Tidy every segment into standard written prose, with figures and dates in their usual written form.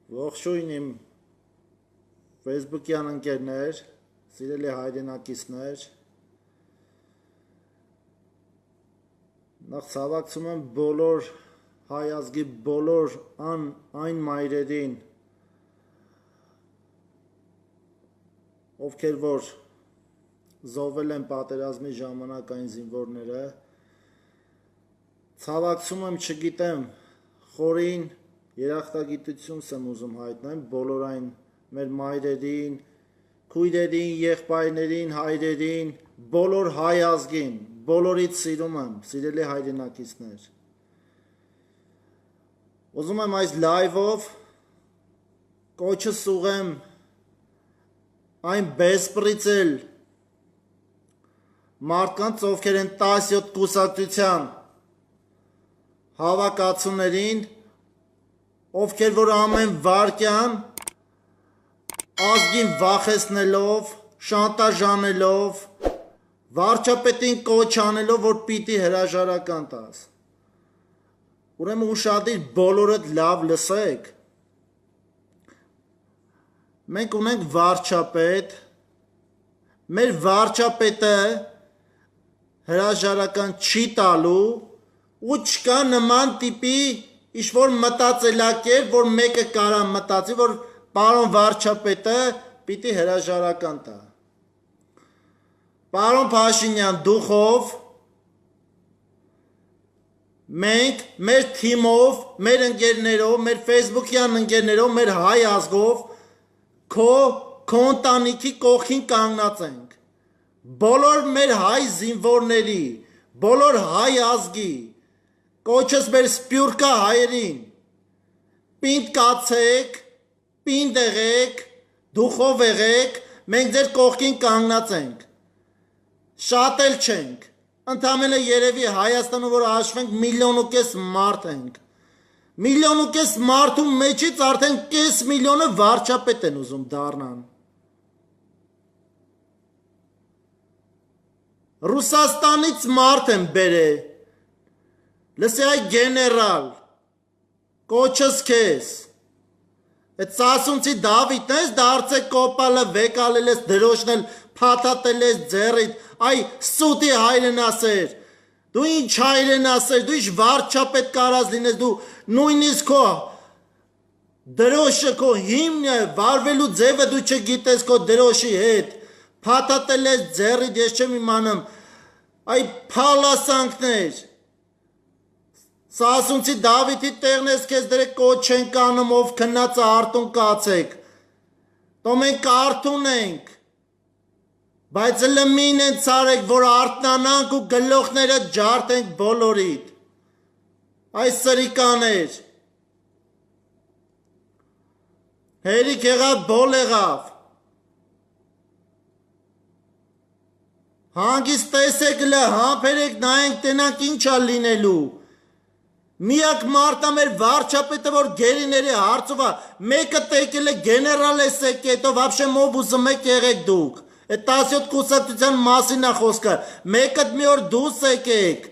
Ողջույն իմ Facebook-յան ընկերներ, սիրելի հայրենակիցներ, նախ ցավակցում եմ բոլոր հայ ազգի բոլոր այն մայրերին, ովքեր որ զոհվել են պատերազմի ժամանակ այն զինվորները, ցավակցում եմ, չգիտեմ, խորին երախտագիտություն եմ ուզում հայտնել բոլոր այն մեր մայրերին, քույրերին, եղբայրներին, հայրերին, բոլոր հայ ազգին, բոլորից սիրում եմ, սիրելի հայրենակիցներ։ Ուզում եմ այս լայվով կոչս ուղեմ այն բեսպրիցել մարդկանց, ովքեր են 17 կուսակցության հավաքածուներին, ովքեր որ ամեն վարկյան ազգին վախեցնելով, շանտաժանելով, վարչապետին կոչ անելով, որ պիտի հրաժարական տաս։ Ուրեմն ուշադիր բոլորդ լավ լսեք։ Մենք ունենք վարչապետ, մեր վարչապետը հրաժարական չի տալու ու չկա նման տիպի ինչ-որ մտածելակերպ, որ մեկը կարա մտածի, որ պարոն վարչապետը պիտի հրաժարական տա։ Պարոն Փաշինյան, դուխով, մենք մեր թիմով, մեր ընկերներով, մեր Facebook-յան ընկերներով, մեր հայ ազգով, քո ընտանիքի կողքին կանգնած ենք։ Բոլոր մեր հայ զինվորների, բոլոր հայ ազգի, կոչս մեր սպյուրկա հայերին, պինդ կացեք, պինդ եղեք, դուխով եղեք, մենք ձեր կողքին կանգնած ենք, շատ էլ չենք, ընդամենը երևի Հայաստանում, որ հաշվենք 1,5 միլիոն մարդ ենք, 1,5 միլիոն մարդու մեջից արդեն կես միլիոնը վարչապետ են ուզում դառնան, Ռուսաստանից մարդ են բերել, լսի այ գեներալ, կոչս քեզ, այդ սասունցի Դավիթն ես դարձե կոպալը վեկալել ես դրոշնել, փաթաթել ես ձեռիդ, այ սուտի հայրենասեր, դու ինչ հայրենասեր, դու ինչ վարչապետ կարած լինես, դու նույնիսկ քո դրոշը քո հիմնը, վարվելու ձևը դու չգիտես քո դրոշի հետ, փաթաթել ես ձեռիդ, ես չեմ իմանում, այ փալասանքներ, Սասունցի Դավիթի տեղն ես քեզ դրե կոչ ենք անում, ով քննածը արտուն կացեք, տո մենք արտուն ենք, բայց լմին են ծարեք, որ արտնանանք ու գլոխները ջարդենք բոլորիդ, այս սրիկաներ, հերիք եղավ, բոլ եղավ, հանգիստ տեսեք լը, համբերեք նայենք տենանք ինչա լինելու, Միակ մարդը մեր վարչապետը, որ գերիների հարցովա, մեկը տեկել է գեներալ է սեկետով, վաբշե մոբ ուզում եք եղեք դուք, այդ 17 կուսակցության մասին է խոսքը, մեկըտ մի օր դուս եկեք,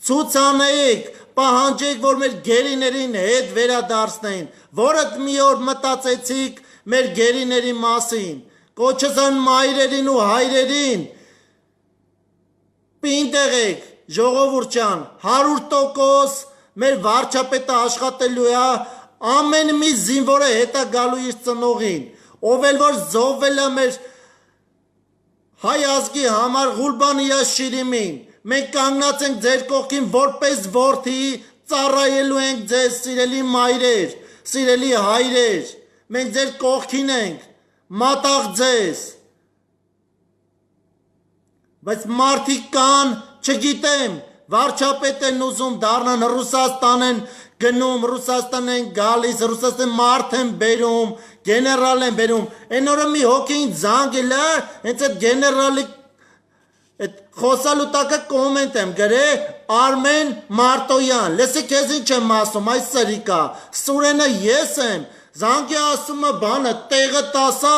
ցուցանեիք, պահանջեք, որ մեր գերիներին հետ վերադարձնեին, որըդ մի օր մտածեցիք մեր գերիների մասին, կոչսան մայրերին ու հայրերին, պինդ եղեք, ժողովուրդ ջան, 100% մեր վարչապետը աշխատելու է, ամեն մի զինվորը հետա գալու իր ծնողին, ով էլ որ զոհվել է մեր հայ ազգի համար Ղուրբանիա Շիրիմին, մենք կանգնած ենք ձեր կողքին որպես որդի, ծառայելու ենք ձեզ սիրելի մայրեր, սիրելի հայրեր, մենք ձեր կողքին ենք, մատաղ ձեզ, բայց մարդիկ կան, չգիտեմ, վարչապետ են ուզում դառնան, Ռուսաստան են գնում, Ռուսաստան են գալիս, Ռուսաստան մարդ են բերում, գեներալ են բերում, այն օրը մի հոգին զանգել է, հենց այդ գեներալի խոսալու տակը կոմենտ եմ գրե, Արմեն Մարտոյան, լսի քեզ ինչ եմ ասում, այս սրիկա, Սուրենը ես եմ, զանգի ասում է բանը, տեղը տասա,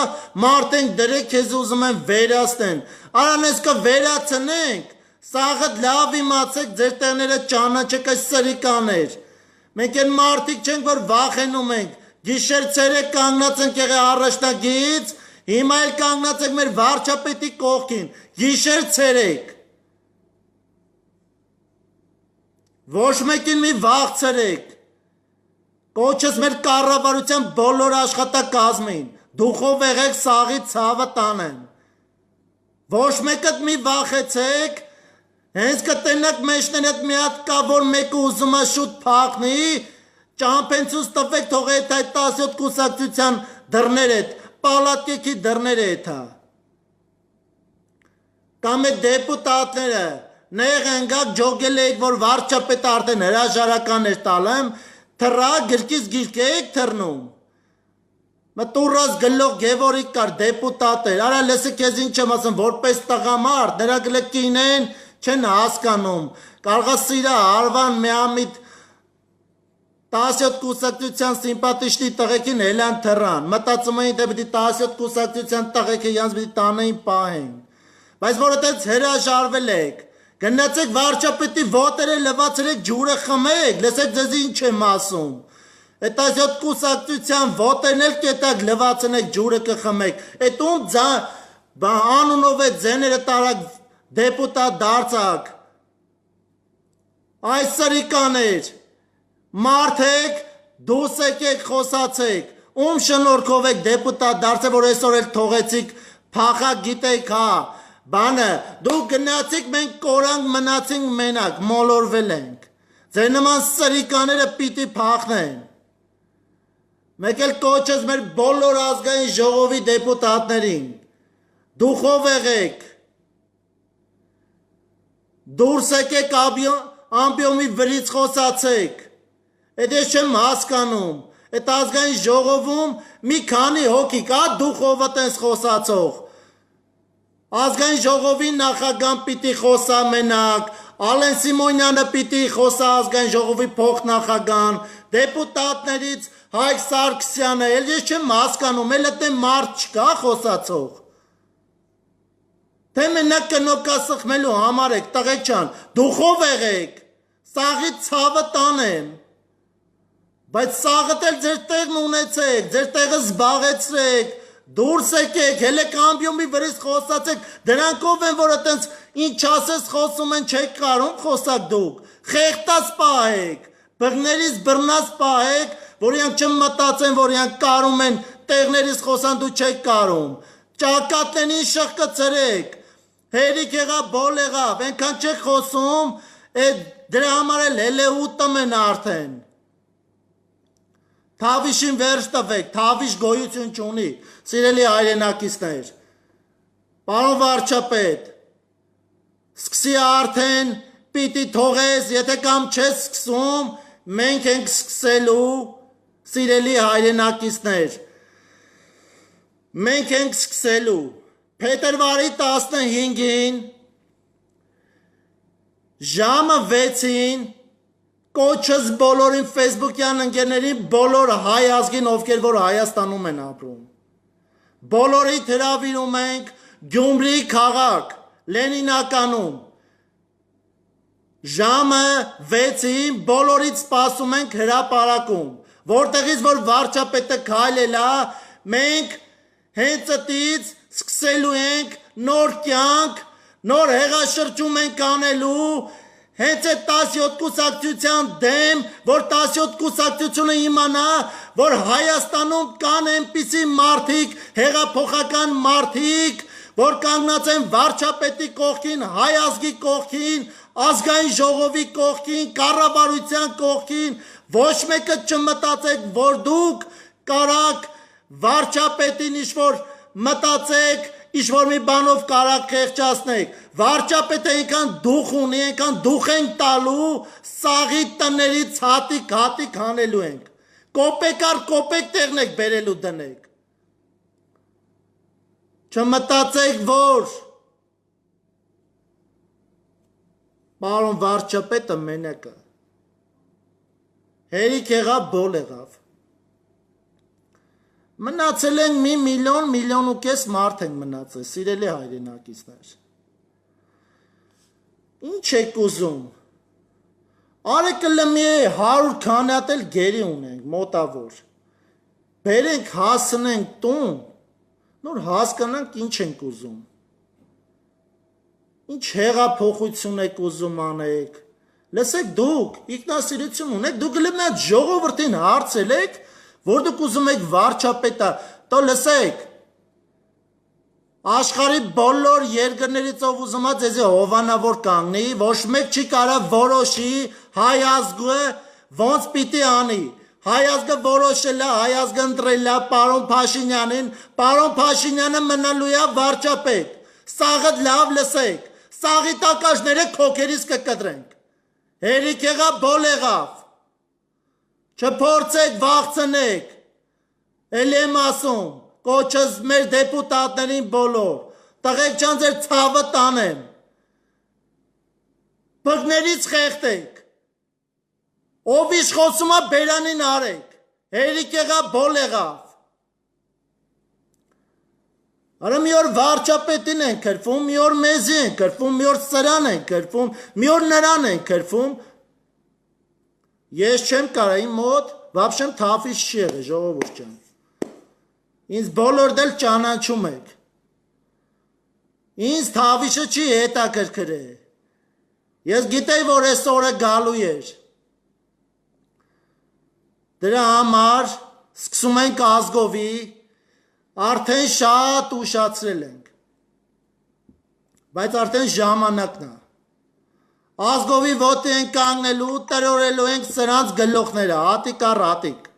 մարդ ենք դրեք, քեզ ուզում են վերացնեն, արանես կը վերացնենք, Սաղըտ լավ իմացեք ձեր տեղները ճանաչեք այս սրիկաներ, մենք են մարդիկ չենք, որ վախենում ենք, Գիշեր ցերեկ կանգնած ենք եղել առաջնագից, հիմա էլ կանգնած ենք մեր վարչապետի կողքին, գիշեր ցերեկ։ Ոչ մեկին մի վախցրեք։ Կոչս մեր կառավարության բոլոր աշխատակազմին, դուխով եղեք սաղի ցավը տանեն։ Ոչ մեկդ մի վախեցեք, հենց կտենակ մեջներդ այդ մի հատ կա, որ մեկը ուզում է շուտ փախնի, ճամփենցուց տվեք թողեք այդ 17 կուսակցության դռները, պալատկեքի դռները էթա։ Կամ այդ դեպուտատները նեղ ընկակ ջոգել եք, որ վարչապետը արդեն հրաժարական էր տալեմ, թռա գրկից գիրք եք թռնում։ Մտուրած գլող Գևորգ կար դեպուտատ էր, արա լսի քեզ ինչ եմ ասում, որպես տղամարդ, նրա գլկին են, չեն հասկանում, կարողա սիրա Արվան միամիտ 17 կուսակցության սիմպաթիչնի տղեկին հելան թռան, մտածում էին, թե պիտի 17 կուսակցության տղեկը յանց պիտի տանեին պահեն, բայց որ այդպես հրաժարվել եք, գնացեք վարչապետի ոտերը լվացրեք ջուրը խմեք, լսեք ձեզ ինչ եմ ասում, այդ 17 կուսակցության ոտերն էլ կետակ լվացնեք ջուրը կխմեք, այդ ում անունով է ձեները տարակ դեպուտատ դարձակ, այս սրիկաներ, մարդ եք, դուս եկեք խոսացեք, ում շնորհքով եք դեպուտատ դարձել, որ այսօր էլ թողեցիք փախակ գիտեք հա, բանը, դուք գնացիք, մենք կորանք մնացինք մենակ, մոլորվել ենք, ձեր նման սրիկաները պիտի փախնեն, մեկ էլ կոչս մեր բոլոր ազգային ժողովի դեպուտատներին, դուխով եղեք, դուրս եկեք ամբիոմի վրից խոսացեք, այդ ես չեմ հասկանում, այդ ազգային ժողովում մի քանի հոգի կա դուխովը տենց խոսացող, ազգային ժողովի նախագահան պիտի խոսա մենակ, Ալեն Սիմոնյանը պիտի խոսա ազգային ժողովի փոխնախագահան, դեպուտատներից Հայկ Սարգսյանը, էլ ես չեմ հասկանում, էլ այդ մարդ չկա խոսացող, թե մենակ կնոկա սխմելու համար եք, տղեկ չան, դուխով եղեք, սաղի ցավը տանեմ, բայց սաղըտ էլ ձեր տեղն ունեցեք, ձեր տեղը զբաղեցրեք, դուրս եկեք, հելե կամբիոմի վրից խոսացեք, դրանքով են, որ այտենց ինչ ասես խոսում են, չեք կարում խոսակ դուք, խեղտած պահեք, բղներից բռնած պահեք, որ յանք չմտածեն, որ յանք կարում են, տեղներից խոսան դու չեք կարում, ճակատներին շղկծրեք, հերիք եղավ, բոլ եղավ, ենքան չեք խոսում, դրա համար էլ հելե ուտում են արդեն, Թավիշին վերջ տվեք, թավիշ գոյություն չունի, սիրելի հայրենակիցներ, պարոն վարչապետ, սկսի արդեն պիտի թողես, եթե կամ չես սկսում, մենք ենք սկսելու, սիրելի հայրենակիցներ, մենք ենք սկսելու, փետրվարի 15-ին, ժամը 6-ին, կոչս բոլորին ֆեյսբուքյան ընկերներին, բոլոր հայ ազգին, ովքեր որ Հայաստանում են ապրում, բոլորի հրավիրում ենք Գյումրի քաղաք, Լենինականում, ժամը 6-ին բոլորից սպասում ենք հրապարակում, որտեղից որ վարչապետը քայլել է, մենք հենց այդից սկսելու ենք նոր կյանք, նոր հեղաշրջում ենք անելու, հենց այդ 17 կուսակցության դեմ, որ 17 կուսակցությունը իմանա, որ Հայաստանում կան այնպիսի մարդիկ, հեղափոխական մարդիկ, որ կանգնած են վարչապետի կողքին, հայ ազգի կողքին, ազգային ժողովի կողքին, կառավարության կողքին, ոչ մեկը չմտածեք, որ դուք կարաք վարչապետին ինչ-որ մտածեք, ինչ-որ մի բանով կարաք խեղճացնեք, վարչապետը այնքան դուխ ունի, այնքան դուխ ենք տալու, սաղի տներից հատիկ հանելու ենք, կոպեկ առ կոպեկ տեղն եք բերելու դնեք, չմտածեք, որ պարոն վարչապետը մենակը, հերիք եղավ, բոլ եղավ, մնացել ենք մի միլիոն ու կես մարդ ենք մնացել, սիրելի հայրենակիցներ, ինչ եք ուզում, արեկը լմի է 100 քանյատ էլ գերի ունենք, մոտավոր, բերենք հասնենք տուն, նոր հասկանանք ինչ ենք ուզում։ Ինչ հեղափոխություն եք ուզում անեք։ Լսեք դուք, ինքնասիրություն ունեք, դուք գլի մի հատ ժողովրդին հարցրեք, որ դուք ուզում եք վարչապետա, տո լսեք։ Աշխարհի բոլոր երկրներից ով ուզում է ձեզի հովանավոր կանգնի, ոչ մեկ չի կարող որոշի հայ ազգը ոնց պիտի անի։ Հայ ազգը որոշել է, հայ ազգը ընտրել է պարոն Փաշինյանին, պարոն Փաշինյանը մնալու է վարչապետ։ Սաղը լավ լսեք, սաղի տակաշները քոքերից կկտրենք։ Հերիք եղավ, բոլ եղավ։ Չփորձեք, վախցնեք։ Էլ եմ ասում, կոչս մեր դեպուտատներին բոլոր, տղեկ ջան ձեր ցավը տանեմ։ Բղներից խեղդեք։ Ով իշխոսում է բերանին արեք, հերիք եղավ, բոլ եղավ։ Արա մի օր վարչապետին են կրվում, մի օր մեզի են կրվում, մի օր սրան են կրվում, մի օր նրան են կրվում։ Ես չեմ կարա իմ մոտ, վաբշեմ թավիշ չի եղե, ժողովուրդ ջան։ Ինձ բոլոր դել ճանաչում եք։ Ինձ թավիշը չի հետաքրքրե։ Ես գիտեի, որ այս օրը գալու էր։ Դրա համար սկսում ենք ազգովի, արդեն շատ ուշացրել ենք, բայց արդեն ժամանակն է, ազգովի ոտի ենք կանգնելու, տրորելու ենք սրանց գլոխները, հատիկ առ հատիկ,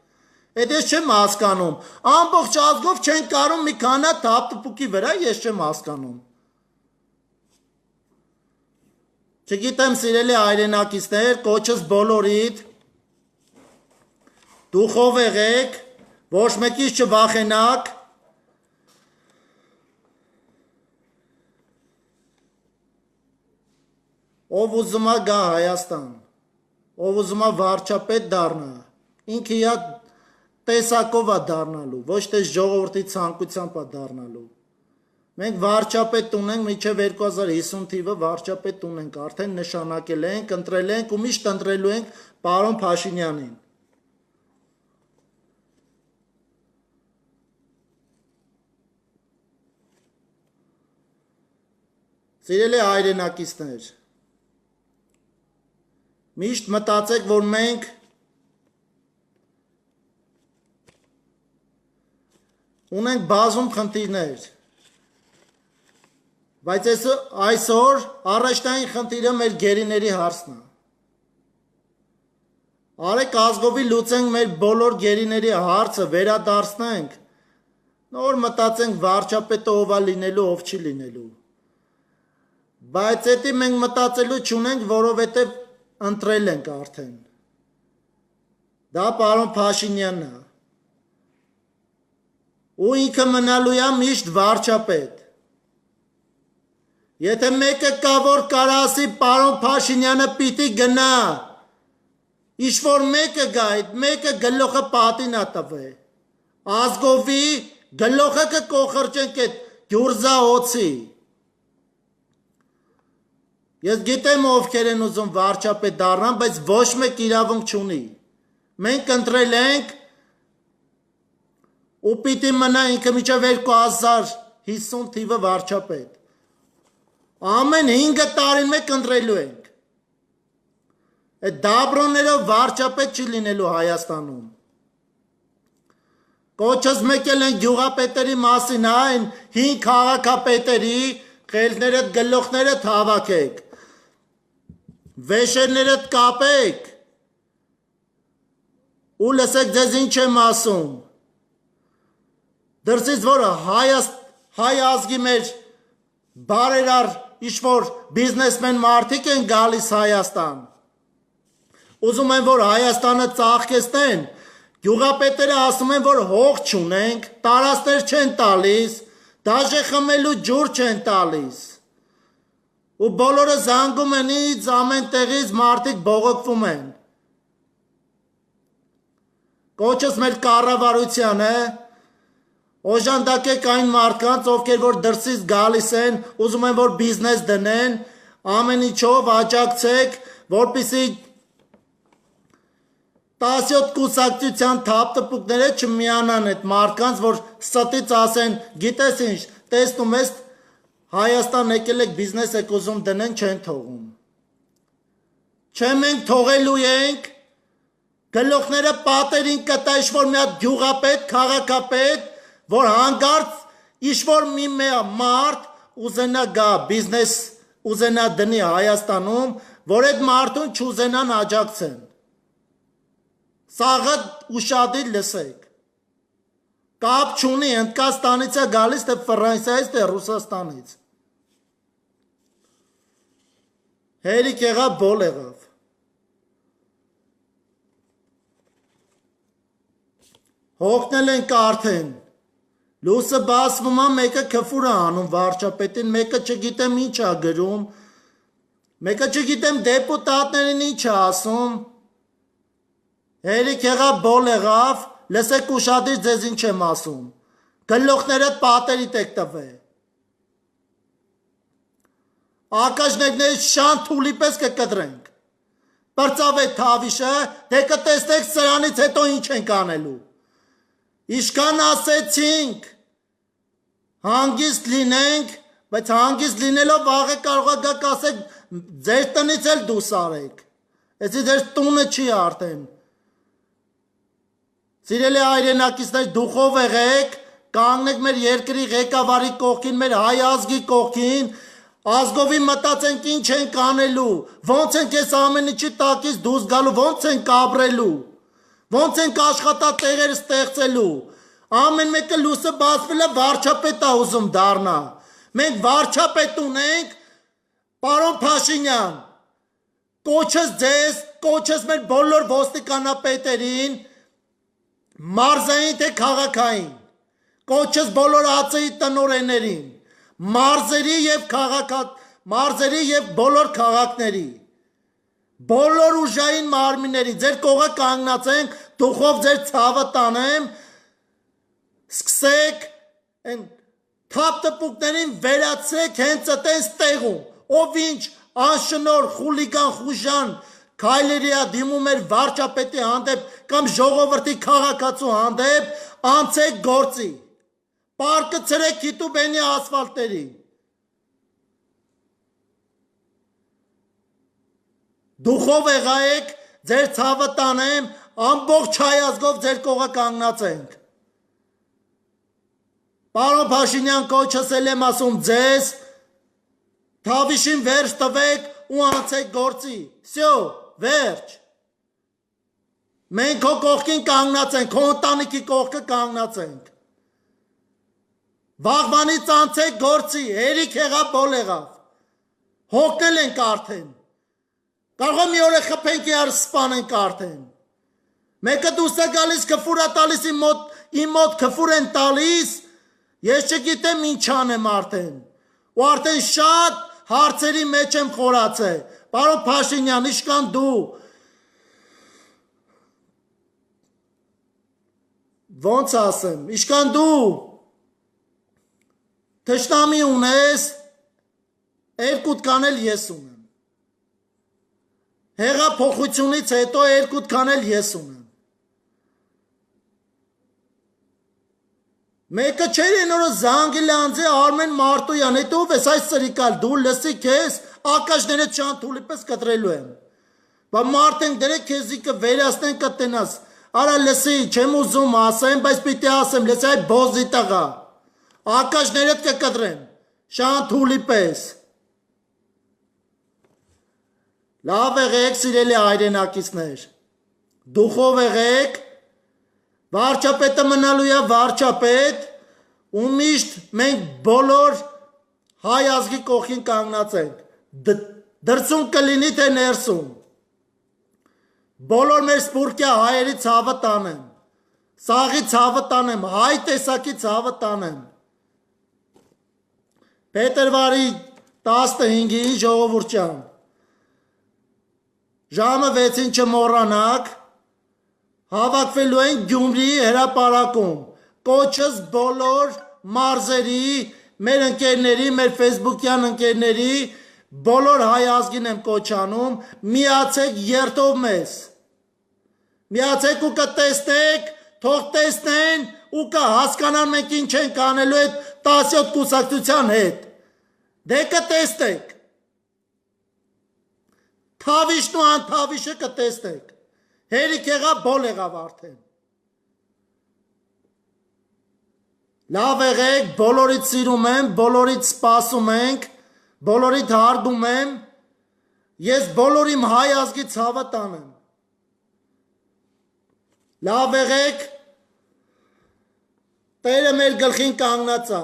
էդ ես չեմ հասկանում, ամբողջ ազգով չեն կարում մի քանա թափտպուկի վրա, ես չեմ հասկանում, չգիտեմ սիրելի հայրենակիցներ, կոչս բոլորիդ, Դուխով եղեք, ոչ մեկից չվախենաք, ով ուզում է գա Հայաստան, ով ուզում է վարչապետ դառնա, ինքը իա տեսակով է դառնալու, ոչ թե ժողովրդի ցանկությամբ է դառնալու։ Մենք վարչապետ ունենք, մինչև 2050 թիվը վարչապետ ունենք, արդեն նշանակել ենք, ընտրել ենք ու միշտ ընտրելու ենք պարոն Փաշինյանին։ Սիրելի հայրենակիցներ, միշտ մտածեք, որ մենք ունենք բազում խնդիրներ, բայց այսօր առաջնային խնդիրը մեր գերիների հարցն է։ Արեք ազգովի լուծենք մեր բոլոր գերիների հարցը, վերադարձնենք, նոր մտածենք վարչապետը ով է լինելու, ով չի լինելու։ Բայց էդի մենք մտածելու չունենք, որովհետև ընտրել ենք արդեն։ Դա պարոն Փաշինյանն է։ Ու ինքը մնալու է միշտ վարչապետ։ Եթե մեկը կա, որ կարա ասի պարոն Փաշինյանը պիտի գնա, ինչ-որ մեկը գա, այդ մեկը գլոխը պատին է տվե։ Ազգովի գլոխը կկոխրջենք այդ գյուրզա հոցի։ Ես գիտեմ ովքեր են ուզում վարչապետ դառնան, բայց ոչ մեկ իրավունք չունի։ Մենք ընտրել ենք ու պիտի մնա ինքը մինչև 2050 թիվը վարչապետ։ Ամեն 5 տարին մեկ ընտրելու ենք։ Այդ դաբրոններով վարչապետ չի լինելու Հայաստանում։ Կոչս մեկել են գյուղապետերի մասին, այն 5 քաղաքապետերի խելքներդ գլոխներդ հավաքեք։ Վեշերներդ կապեք ու լսեք ձեզ ինչ եմ ասում։ Դրսից որ հայ ազգի մեր բարերար ինչ-որ բիզնեսմեն մարդիկ են գալիս Հայաստան։ Ուզում են, որ Հայաստանը ծաղկեցնեն, գյուղապետերը ասում են, որ հող չունենք, տարածքներ չեն տալիս, դաժե խմելու ջուր չեն տալիս։ Ու բոլորը զանգում են ինձ ամեն տեղից մարդիկ բողոքվում են։ Կոչս մեր կառավարությանը, օժանդակեք այն մարդկանց, ովքեր որ դրսից գալիս են, ուզում են, որ բիզնես դնեն, ամեն ինչով աջակցեք, որպեսզի 17 կուսակցության թափ տպուկները չմիանան այդ մարդկանց, որ ստից ասեն, գիտես ինչ, տեսնում ես Հայաստան եկել եք բիզնես եք ուզում դնենք, չեն թողում։ Չէ մենք թողելու ենք, գլուխները պատերին կտա ինչ-որ մի հատ գյուղապետ, քաղաքապետ, որ հանկարծ ինչ-որ մի մարդ ուզենա գա բիզնես, ուզենա դնի Հայաստանում, որ այդ մարդուն չուզենան աջակցեն։ Սաղը ուշադիր լսեք։ Կապ չունի Հնդկաստանից է գալիս, թե Ֆրանսիայից, թե Ռուսաստանից։ Հերիք եղավ, բոլ եղավ։ Հոգնել ենք արդեն։ Լուսը բացվում է, մեկը քֆուր է անում վարչապետին, մեկը չգիտեմ ինչ է գրում, մեկը չգիտեմ դեպուտատներին ինչ է ասում։ Հերիք եղավ, բոլ եղավ, լսեք ուշադիր ձեզ ինչ եմ ասում, գլուխներդ պատերիդ եք տվե, ակաժներների շան թուլի պես կկտրենք, պրծավ է թավիշը, դե կտեստեք սրանից հետո ինչ ենք անելու, իշքան ասեցինք, հանգիստ լինենք, բայց հանգիստ լինելով վաղը կարող է գակ ասեք, ձեր տնից էլ դուս արեք, էսի ձեր տունը չի արդեն, Սիրելի հայրենակիցներ, դուխով եղեք, կանգնեք մեր երկրի ղեկավարի կողքին, մեր հայ ազգի կողքին, ազգովի մտածենք ինչ ենք անելու, ոնց ենք այս ամեն ինչի տակից դուրս գալու, ոնց ենք ապրելու, ոնց ենք աշխատատեղեր ստեղծելու, ամեն մեկը լույսը բացվել է վարչապետ է ուզում դառնա, մենք վարչապետ ունենք, պարոն Փաշինյան, կոչս ձեզ, կոչս մեր բոլոր ոստիկանապետերին, Մարզային թե քաղաքային, կոչս բոլոր ԱՑ-ի տնօրեններին, մարզերի և բոլոր քաղաքների, բոլոր ուժային մարմինների, ձեր կողը կանգնացենք, դուխով ձեր ցավը տանեմ, սկսեք, թափ տպուկներին վերացրեք հենց այդպես տեղում, ով ինչ անշնոր, խուլիգան, խուժան, Քայլերի է դիմում էր վարչապետի հանդեպ կամ ժողովրդի քաղաքացու հանդեպ, անցեք գործի, պարկը ցրեք Գիտուբենի ասֆալտերի, դուխով եղայեք, ձեր ցավը տանեմ, ամբողջ հայ ազգով ձեր կողը կանգնացենք, պարոն Փաշինյան կոչսել եմ ասում ձեզ, թավիշին վերջ տվեք ու անցեք գործի, սյո, վերջ, մենք քո կողքին կանգնացենք, քո ընտանիքի կողքը կանգնացենք, վաղվանից անցեք գործի, հերիք եղավ, բոլ եղավ, հոգնել ենք արդեն, կարող է մի օր է խփենք իրար սպանենք արդեն, մեկը դուրս է գալիս քֆուր է տալիս իմ մոտ քֆուր են տալիս, ես չգիտեմ ինչ անեմ արդեն, ու արդեն շատ հարցերի մեջ եմ խորացել, Պարոն Փաշինյան, իշքան դու, ոնց ասեմ, իշքան դու, թշնամի ունես, երկուտքան էլ ես ունեմ, հեղափոխությունից հետո երկուտքան էլ ես ունեմ, մեկը չեր են օրը զանգել անձի Արմեն Մարտոյան, հետո ով ես այս սրիկալ, դու լսի կեզ, ակաշները չան թուլի պես կտրելու եմ, բա մարդենք դրեք կեզի կվերասնեն կտնաս, արա լսի, չեմ ուզում ասեմ, բայց պիտի ասեմ, լսի այ բոզի տղա, ակաշներդ կկտրեմ, շան թուլի պես, լավ եղեք սիրելի հայրենակիցներ, դուխով եղեք, վարչապետը մնալու է վարչապետ, ու միշտ մենք բոլոր հայ ազգի կողքին կանգնացենք, դրսում կլինի թե ներսում, բոլոր մեր սպուրկյա հայերի ցավը տանեմ, սաղի ցավը տանեմ, հայ տեսակի ցավը տանեմ, փետրվարի 15-ին ժողովուրդ ջան, ժամը 6-ին չմոռանաք, հավաքվելու են Գյումրիի հրապարակում, կոչս բոլոր մարզերի, մեր ընկերների, մեր ֆեյսբուքյան ընկերների, բոլոր հայ ազգին եմ կոչանում, միացեք երթով մեզ, Միացեք ու կտեսնեք, թող տեսնեն ու կհասկանան մենք ինչ ենք անելու այդ 17 կուսակցության հետ։ Դե կտեսնեք։ Թավիշն ու անթավիշը կտեսնեք։ Հերիք եղավ, բոլ եղավ արդեն։ Լավ եղեք, բոլորիդ սիրում եմ, բոլորիդ սպասում ենք, բոլորիդ հարգում եմ, ես բոլոր իմ հայ ազգի ցավը տանեմ։ Լավ եղեք, Տերը մեր գլխին կանգնած է,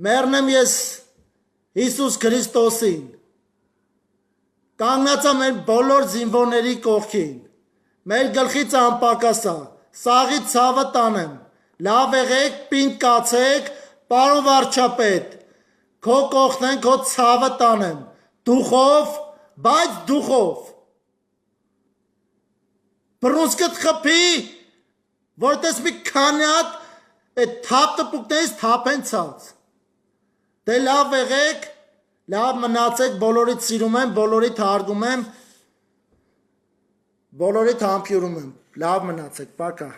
մեռնեմ ես Հիսուս Քրիստոսին, կանգնած է մեր բոլոր զինվորների կողքին, մեր գլխից անպակաս է, սաղի ցավը տանեմ, լավ եղեք, պինդ կացեք, պարոն վարչապետ, քո կողքն են, քո ցավը տանեմ, դուխով, բայց դուխով, բռունցքդ խփի, որտես մի քանի հատ այդ թափ տպուկներից թափ են ցած, դե լավ եղեք, լավ մնացեք, բոլորիդ սիրում եմ, բոլորիդ հարգում եմ, բոլորիդ համբուրում եմ, լավ մնացեք, պակա։